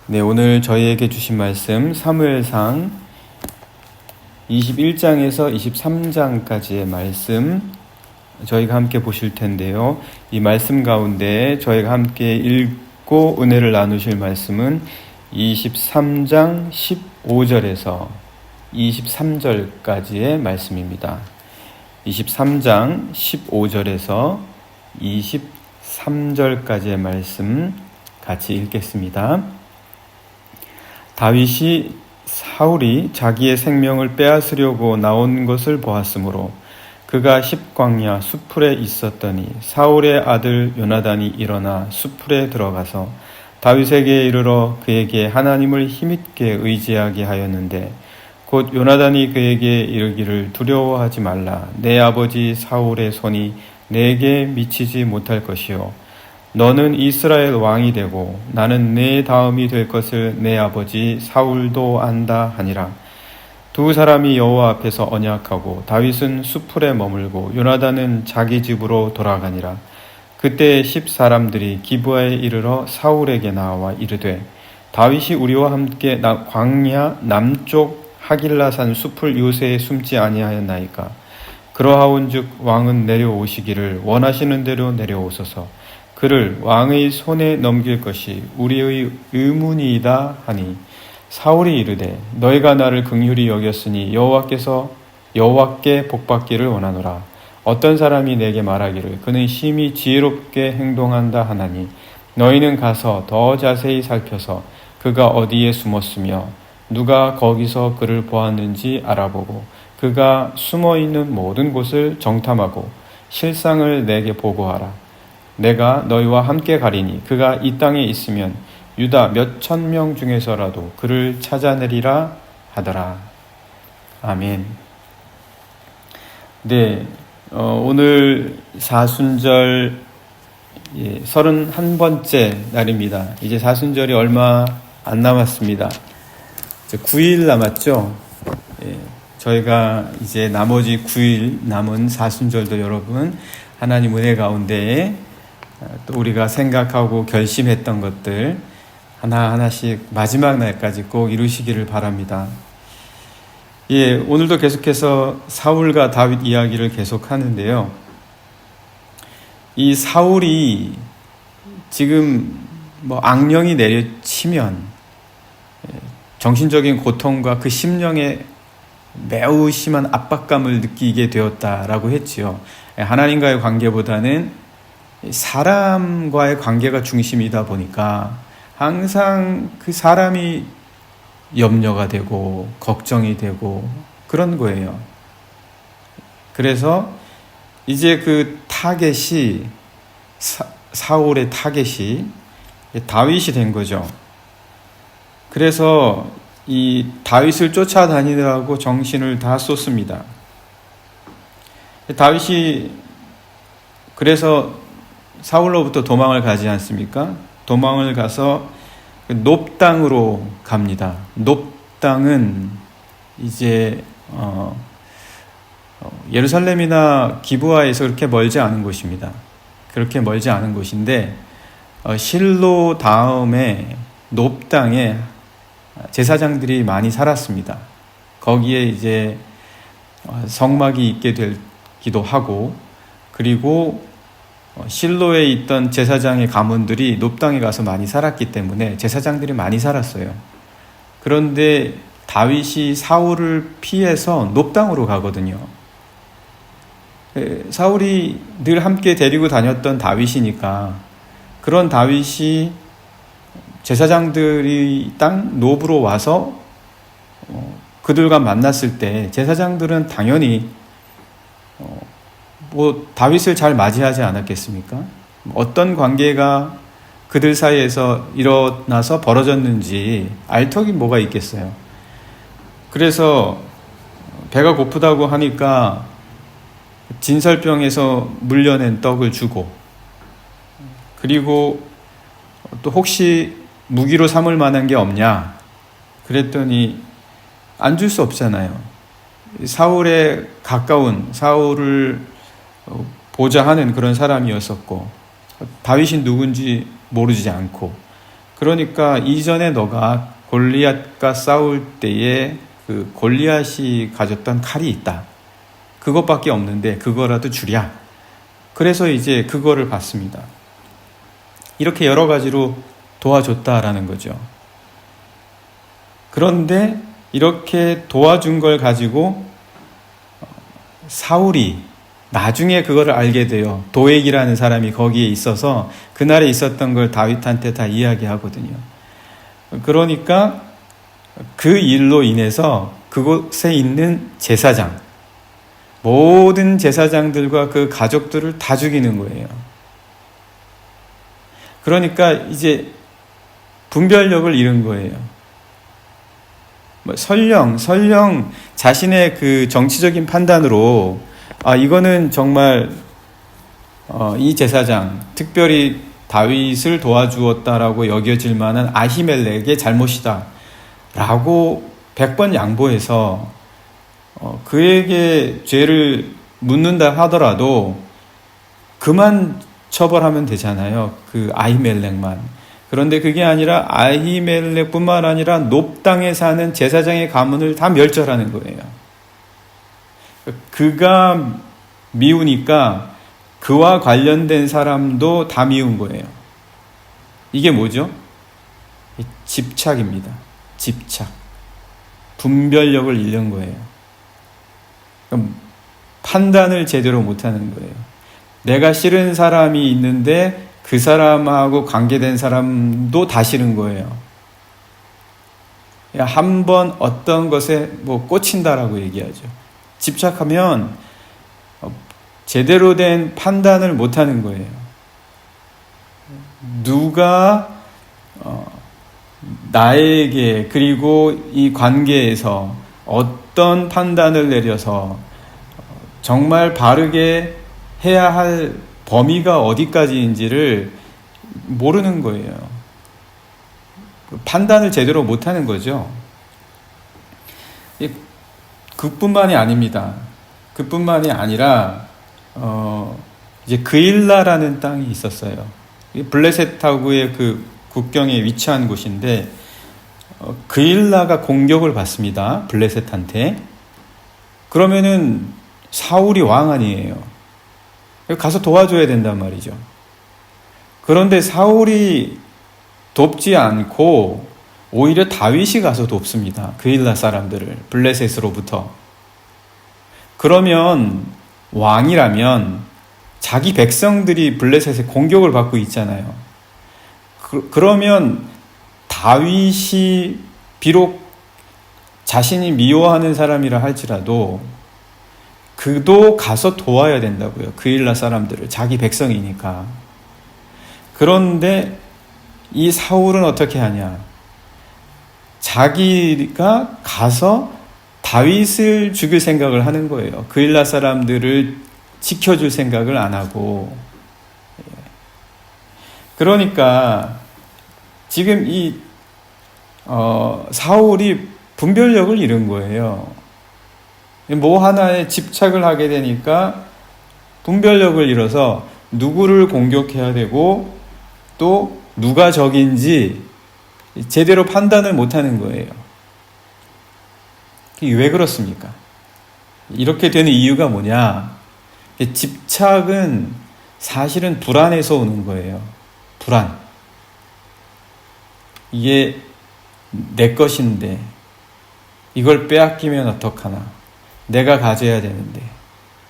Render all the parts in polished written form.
네, 오늘 저희에게 주신 말씀 사무엘상 21장에서 23장까지의 말씀 저희가 함께 보실 텐데요. 이 말씀 가운데 저희가 함께 읽고 은혜를 나누실 말씀은 23장 15절에서 23절까지의 말씀입니다. 23장 15절에서 23절까지의 말씀 같이 읽겠습니다. 다윗이 사울이 자기의 생명을 빼앗으려고 나온 것을 보았으므로 그가 십광야 수풀에 있었더니 사울의 아들 요나단이 일어나 수풀에 들어가서 다윗에게 이르러 그에게 하나님을 힘있게 의지하게 하였는데 곧 요나단이 그에게 이르기를 두려워하지 말라. 내 아버지 사울의 손이 내게 미치지 못할 것이요 너는 이스라엘 왕이 되고 나는 내 다음이 될 것을 내 아버지 사울도 안다 하니라. 두 사람이 여호와 앞에서 언약하고 다윗은 수풀에 머물고 요나단은 자기 집으로 돌아가니라. 그때 10사람들이 기브아에 이르러 사울에게 나와 이르되 다윗이 우리와 함께 광야 남쪽 하길라산 수풀 요새에 숨지 아니하였나이까. 그러하온즉 왕은 내려오시기를 원하시는 대로 내려오소서. 그를 왕의 손에 넘길 것이 우리의 의문이다 하니 사울이 이르되 너희가 나를 긍휼히 여겼으니 여호와께 복받기를 원하노라. 어떤 사람이 내게 말하기를 그는 심히 지혜롭게 행동한다 하나니 너희는 가서 더 자세히 살펴서 그가 어디에 숨었으며 누가 거기서 그를 보았는지 알아보고 그가 숨어있는 모든 곳을 정탐하고 실상을 내게 보고하라. 내가 너희와 함께 가리니 그가 이 땅에 있으면 유다 몇천 명 중에서라도 그를 찾아내리라 하더라. 아멘. 네, 오늘 사순절 31번째 날입니다. 이제 사순절이 얼마 안 남았습니다. 이제 9일 남았죠. 저희가 이제 나머지 9일 남은 사순절도 여러분 하나님 은혜 가운데 또 우리가 생각하고 결심했던 것들 하나하나씩 마지막 날까지 꼭 이루시기를 바랍니다. 오늘도 계속해서 사울과 다윗 이야기를 계속하는데요. 이 사울이 지금 악령이 내려치면 정신적인 고통과 그 심령에 매우 심한 압박감을 느끼게 되었다라고 했지요. 하나님과의 관계보다는 사람과의 관계가 중심이다 보니까 항상 그 사람이 염려가 되고 걱정이 되고 그런 거예요. 그래서 이제 그 타겟이 사울의 타겟이 다윗이 된 거죠. 그래서 이 다윗을 쫓아다니느라고 정신을 다 쏟습니다. 다윗이 그래서 사울로부터 도망을 가지 않습니까? 도망을 가서 놉 땅으로 갑니다. 놉 땅은 이제 예루살렘이나 기브아에서 그렇게 멀지 않은 곳입니다. 그렇게 멀지 않은 곳인데 실로 다음에 놉 땅에 제사장들이 많이 살았습니다. 거기에 이제 성막이 있게 되기도 하고 그리고 실로에 있던 제사장의 가문들이 놉 땅에 가서 많이 살았기 때문에 제사장들이 많이 살았어요. 그런데 다윗이 사울을 피해서 놉 땅으로 가거든요. 사울이 늘 함께 데리고 다녔던 다윗이니까 그런 다윗이 제사장들이 땅 놉으로 와서 그들과 만났을 때 제사장들은 당연히 다윗을 잘 맞이하지 않았겠습니까? 어떤 관계가 그들 사이에서 일어나서 벌어졌는지 알 턱이 뭐가 있겠어요. 그래서 배가 고프다고 하니까 진설병에서 물려낸 떡을 주고 그리고 또 혹시 무기로 삼을 만한 게 없냐 그랬더니 안 줄 수 없잖아요. 사울에 가까운 사울을 보좌하는 그런 사람이었었고 다윗이 누군지 모르지 않고 그러니까 이전에 너가 골리앗과 싸울 때에 그 골리앗이 가졌던 칼이 있다. 그것밖에 없는데 그거라도 주랴. 그래서 이제 그거를 받습니다. 이렇게 여러 가지로 도와줬다라는 거죠. 그런데 이렇게 도와준 걸 가지고 사울이 나중에 그거를 알게 돼요. 도액이라는 사람이 거기에 있어서 그날에 있었던 걸 다윗한테 다 이야기하거든요. 그러니까 그 일로 인해서 그곳에 있는 제사장, 모든 제사장들과 그 가족들을 다 죽이는 거예요. 그러니까 이제 분별력을 잃은 거예요. 설령 자신의 그 정치적인 판단으로 이거는 정말 이 제사장, 특별히 다윗을 도와주었다라고 여겨질 만한 아히멜렉의 잘못이다 라고 100번 양보해서 그에게 죄를 묻는다 하더라도 그만 처벌하면 되잖아요. 그 아히멜렉만. 그런데 그게 아니라 아히멜렉뿐만 아니라 놉 땅에 사는 제사장의 가문을 다 멸절하는 거예요. 그가 미우니까 그와 관련된 사람도 다 미운 거예요. 이게 뭐죠? 집착입니다. 집착. 분별력을 잃는 거예요. 판단을 제대로 못하는 거예요. 내가 싫은 사람이 있는데 그 사람하고 관계된 사람도 다 싫은 거예요. 한번 어떤 것에 꽂힌다라고 얘기하죠. 집착하면 제대로 된 판단을 못하는 거예요. 누가 나에게 그리고 이 관계에서 어떤 판단을 내려서 정말 바르게 해야 할 범위가 어디까지인지를 모르는 거예요. 판단을 제대로 못하는 거죠. 그뿐만이 아닙니다. 그뿐만이 아니라 이제 그일라라는 땅이 있었어요. 블레셋하고의 그 국경에 위치한 곳인데 그일라가 공격을 받습니다. 블레셋한테. 그러면은 사울이 왕 아니에요. 가서 도와줘야 된단 말이죠. 그런데 사울이 돕지 않고 오히려 다윗이 가서 돕습니다. 그일라 사람들을 블레셋으로부터. 그러면 왕이라면 자기 백성들이 블레셋에 공격을 받고 있잖아요. 그러면 다윗이 비록 자신이 미워하는 사람이라 할지라도 그도 가서 도와야 된다고요. 그일라 사람들을. 자기 백성이니까. 그런데 이 사울은 어떻게 하냐. 자기가 가서 다윗을 죽일 생각을 하는 거예요. 그일라 사람들을 지켜줄 생각을 안 하고. 그러니까 지금 이 사울이 분별력을 잃은 거예요. 뭐 하나에 집착을 하게 되니까 분별력을 잃어서 누구를 공격해야 되고 또 누가 적인지 제대로 판단을 못하는 거예요. 왜 그렇습니까? 이렇게 되는 이유가 뭐냐? 집착은 사실은 불안에서 오는 거예요. 불안. 이게 내 것인데 이걸 빼앗기면 어떡하나? 내가 가져야 되는데,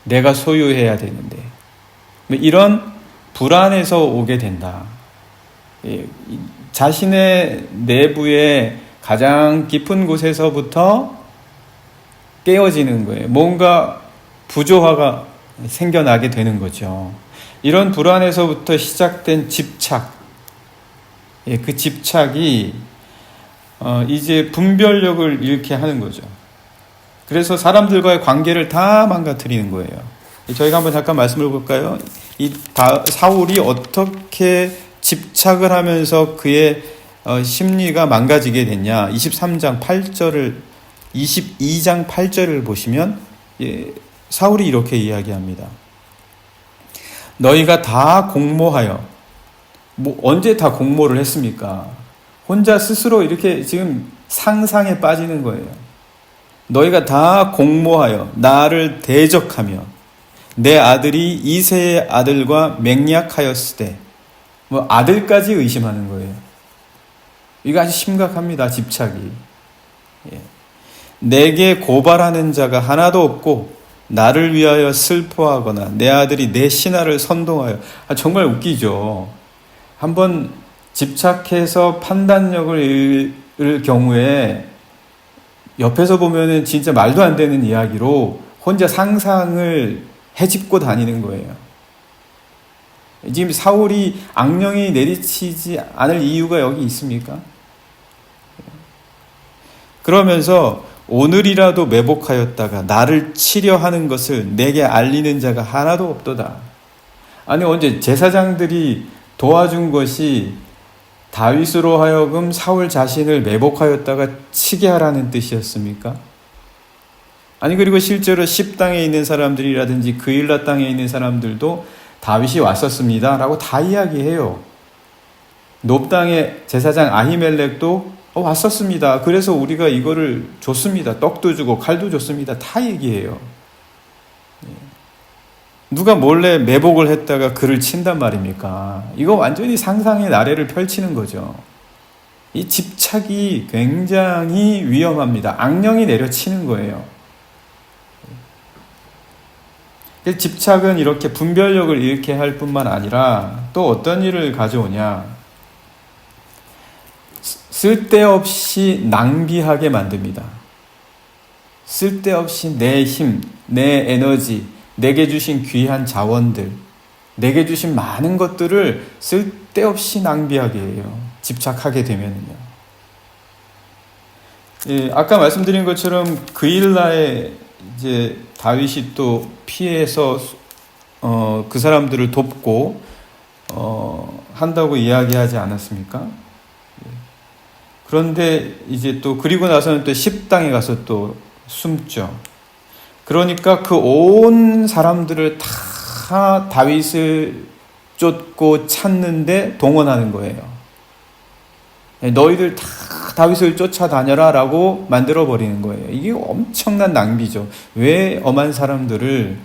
내가 소유해야 되는데, 이런 불안에서 오게 된다. 자신의 내부의 가장 깊은 곳에서부터 깨어지는 거예요. 뭔가 부조화가 생겨나게 되는 거죠. 이런 불안에서부터 시작된 집착, 그 집착이 이제 분별력을 잃게 하는 거죠. 그래서 사람들과의 관계를 다 망가뜨리는 거예요. 저희가 한번 잠깐 말씀을 볼까요? 사울이 어떻게 집착을 하면서 그의 심리가 망가지게 됐냐. 22장 8절을 보시면 사울이 이렇게 이야기합니다. 너희가 다 공모하여, 언제 다 공모를 했습니까? 혼자 스스로 이렇게 지금 상상에 빠지는 거예요. 너희가 다 공모하여 나를 대적하며 내 아들이 이새의 아들과 맹약하였으되, 뭐 아들까지 의심하는 거예요. 이거 아주 심각합니다. 집착이. 예. 내게 고발하는 자가 하나도 없고 나를 위하여 슬퍼하거나 내 아들이 내 신하를 선동하여. 정말 웃기죠. 한번 집착해서 판단력을 잃을 경우에 옆에서 보면은 진짜 말도 안 되는 이야기로 혼자 상상을 헤집고 다니는 거예요. 지금 사울이 악령이 내리치지 않을 이유가 여기 있습니까? 그러면서 오늘이라도 매복하였다가 나를 치려 하는 것을 내게 알리는 자가 하나도 없도다. 아니, 언제 제사장들이 도와준 것이 다윗으로 하여금 사울 자신을 매복하였다가 치게 하라는 뜻이었습니까? 아니, 그리고 실제로 십당에 있는 사람들이라든지 그일라 땅에 있는 사람들도 다윗이 왔었습니다 라고 다 이야기해요. 놉당의 제사장 아히멜렉도 왔었습니다. 그래서 우리가 이거를 줬습니다. 떡도 주고 칼도 줬습니다. 다 얘기해요. 누가 몰래 매복을 했다가 그를 친단 말입니까? 이거 완전히 상상의 나래를 펼치는 거죠. 이 집착이 굉장히 위험합니다. 악령이 내려치는 거예요. 집착은 이렇게 분별력을 잃게 할 뿐만 아니라 또 어떤 일을 가져오냐? 쓸데없이 낭비하게 만듭니다. 쓸데없이 내 힘, 내 에너지, 내게 주신 귀한 자원들, 내게 주신 많은 것들을 쓸데없이 낭비하게 해요. 집착하게 되면요. 예, 아까 말씀드린 것처럼 그일라에 이제 다윗이 또 피해서 그 사람들을 돕고 한다고 이야기하지 않았습니까? 그런데 이제 또 그리고 나서는 또 십당에 가서 또 숨죠. 그러니까 그 온 사람들을 다 다윗을 쫓고 찾는데 동원하는 거예요. 너희들 다 다윗을 쫓아다녀라 라고 만들어버리는 거예요. 이게 엄청난 낭비죠. 왜 엄한 사람들을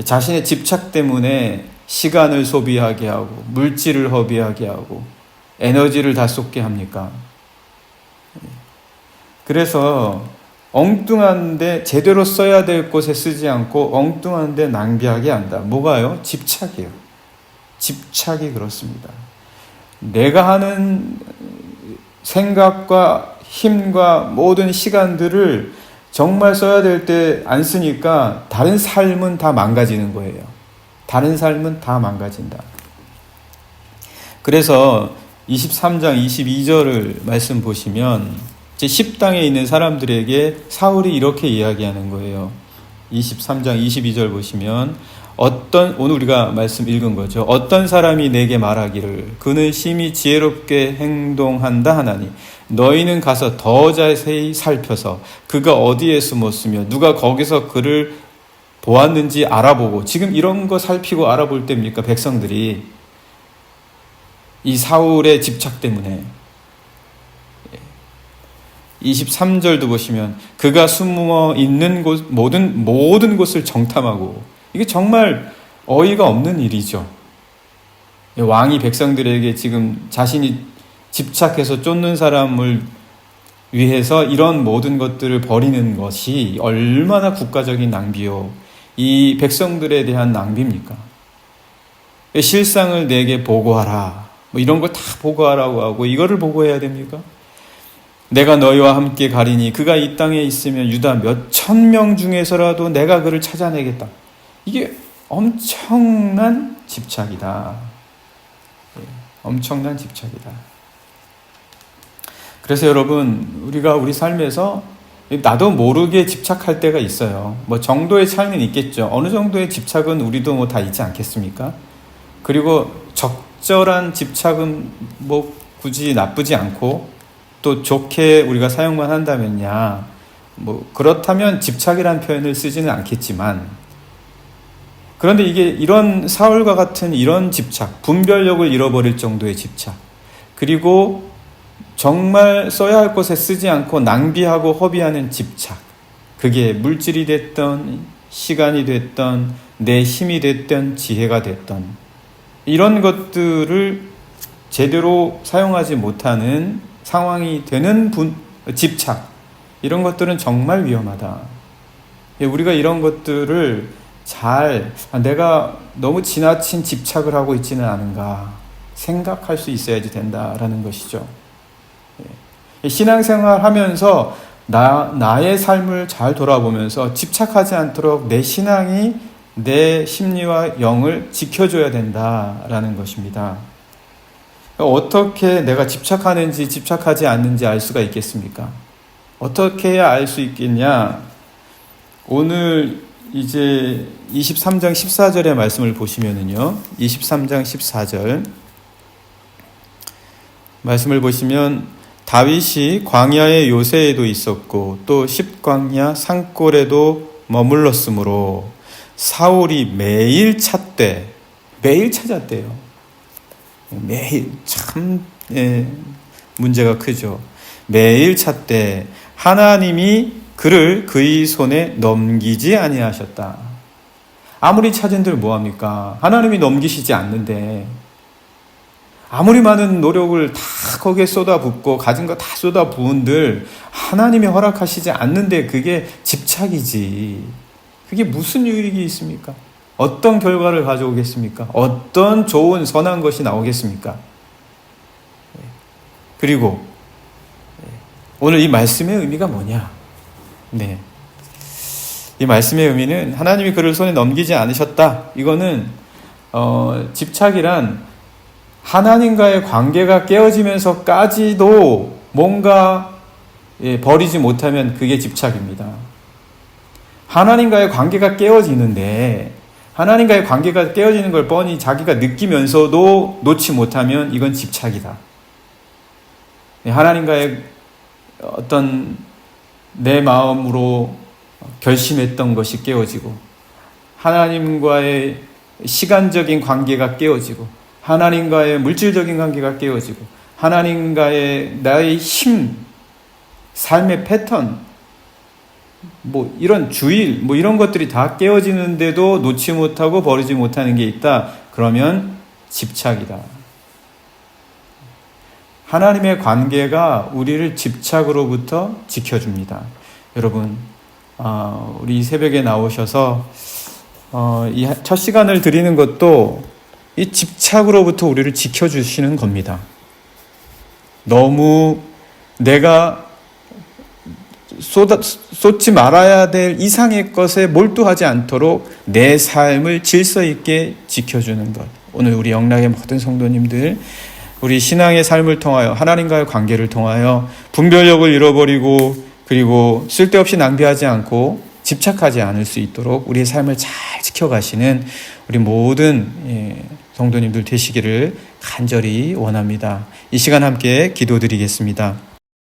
자신의 집착 때문에 시간을 소비하게 하고 물질을 허비하게 하고 에너지를 다 쏟게 합니까? 그래서 엉뚱한데 제대로 써야 될 곳에 쓰지 않고 엉뚱한데 낭비하게 한다. 뭐가요? 집착이에요. 집착이 그렇습니다. 내가 하는 생각과 힘과 모든 시간들을 정말 써야 될 때 안 쓰니까 다른 삶은 다 망가지는 거예요. 다른 삶은 다 망가진다. 그래서 23장 22절을 말씀 보시면 제 십당에 있는 사람들에게 사울이 이렇게 이야기하는 거예요. 23장 22절 보시면 오늘 우리가 말씀 읽은 거죠. 어떤 사람이 내게 말하기를 그는 심히 지혜롭게 행동한다 하나니 너희는 가서 더 자세히 살펴서 그가 어디에 숨었으며 누가 거기서 그를 보았는지 알아보고. 지금 이런 거 살피고 알아볼 때입니까? 백성들이 이 사울의 집착 때문에. 23절도 보시면 그가 숨어 있는 곳 모든 곳을 정탐하고. 이게 정말 어이가 없는 일이죠. 왕이 백성들에게 지금 자신이 집착해서 쫓는 사람을 위해서 이런 모든 것들을 버리는 것이 얼마나 국가적인 낭비요. 이 백성들에 대한 낭비입니까? 실상을 내게 보고하라. 뭐 이런 걸 다 보고하라고 하고 이거를 보고해야 됩니까? 내가 너희와 함께 가리니 그가 이 땅에 있으면 유다 몇 천 명 중에서라도 내가 그를 찾아내겠다. 이게 엄청난 집착이다. 엄청난 집착이다. 그래서 여러분, 우리가 우리 삶에서 나도 모르게 집착할 때가 있어요. 뭐 정도의 차이는 있겠죠. 어느 정도의 집착은 우리도 뭐 다 있지 않겠습니까? 그리고 적절한 집착은 뭐 굳이 나쁘지 않고 또 좋게 우리가 사용만 한다면야 뭐 그렇다면 집착이라는 표현을 쓰지는 않겠지만, 그런데 이게 이런 사울과 같은 이런 집착, 분별력을 잃어버릴 정도의 집착, 그리고 정말 써야 할 곳에 쓰지 않고 낭비하고 허비하는 집착. 그게 물질이 됐던, 시간이 됐던, 내 힘이 됐던, 지혜가 됐던, 이런 것들을 제대로 사용하지 못하는 상황이 되는 집착. 이런 것들은 정말 위험하다. 우리가 이런 것들을 내가 너무 지나친 집착을 하고 있지는 않은가 생각할 수 있어야지 된다라는 것이죠. 신앙생활 하면서 나의 삶을 잘 돌아보면서 집착하지 않도록 내 신앙이 내 심리와 영을 지켜줘야 된다라는 것입니다. 어떻게 내가 집착하는지 집착하지 않는지 알 수가 있겠습니까? 어떻게 해야 알 수 있겠냐? 오늘 이제 23장 14절의 말씀을 보시면은요. 23장 14절 말씀을 보시면 다윗이 광야의 요새에도 있었고 또 십광야 산골에도 머물렀으므로 사울이 매일 찾았대요. 매일 참 문제가 크죠. 매일 찾되 하나님이 그를 그의 손에 넘기지 아니하셨다. 아무리 찾은들 뭐합니까? 하나님이 넘기시지 않는데 아무리 많은 노력을 다 거기에 쏟아붓고 가진 거 다 쏟아부은들 하나님이 허락하시지 않는데 그게 집착이지. 그게 무슨 유익이 있습니까? 어떤 결과를 가져오겠습니까? 어떤 좋은 선한 것이 나오겠습니까? 그리고 오늘 이 말씀의 의미가 뭐냐? 이 말씀의 의미는 하나님이 그를 손에 넘기지 않으셨다. 이거는 집착이란 하나님과의 관계가 깨어지면서까지도 뭔가 버리지 못하면 그게 집착입니다. 하나님과의 관계가 깨어지는데 하나님과의 관계가 깨어지는 걸 뻔히 자기가 느끼면서도 놓지 못하면 이건 집착이다. 하나님과의 어떤 내 마음으로 결심했던 것이 깨어지고 하나님과의 시간적인 관계가 깨어지고 하나님과의 물질적인 관계가 깨어지고 하나님과의 나의 힘, 삶의 패턴, 이런 주일, 이런 것들이 다 깨어지는데도 놓지 못하고 버리지 못하는 게 있다. 그러면 집착이다. 하나님의 관계가 우리를 집착으로부터 지켜줍니다. 여러분, 우리 새벽에 나오셔서 이 첫 시간을 드리는 것도 이 집착으로부터 우리를 지켜주시는 겁니다. 너무 내가 쏟지 말아야 될 이상의 것에 몰두하지 않도록 내 삶을 질서 있게 지켜주는 것. 오늘 우리 영락의 모든 성도님들, 우리 신앙의 삶을 통하여 하나님과의 관계를 통하여 분별력을 잃어버리고 그리고 쓸데없이 낭비하지 않고 집착하지 않을 수 있도록 우리의 삶을 잘 지켜가시는 우리 모든 성도님들 되시기를 간절히 원합니다. 이 시간 함께 기도드리겠습니다.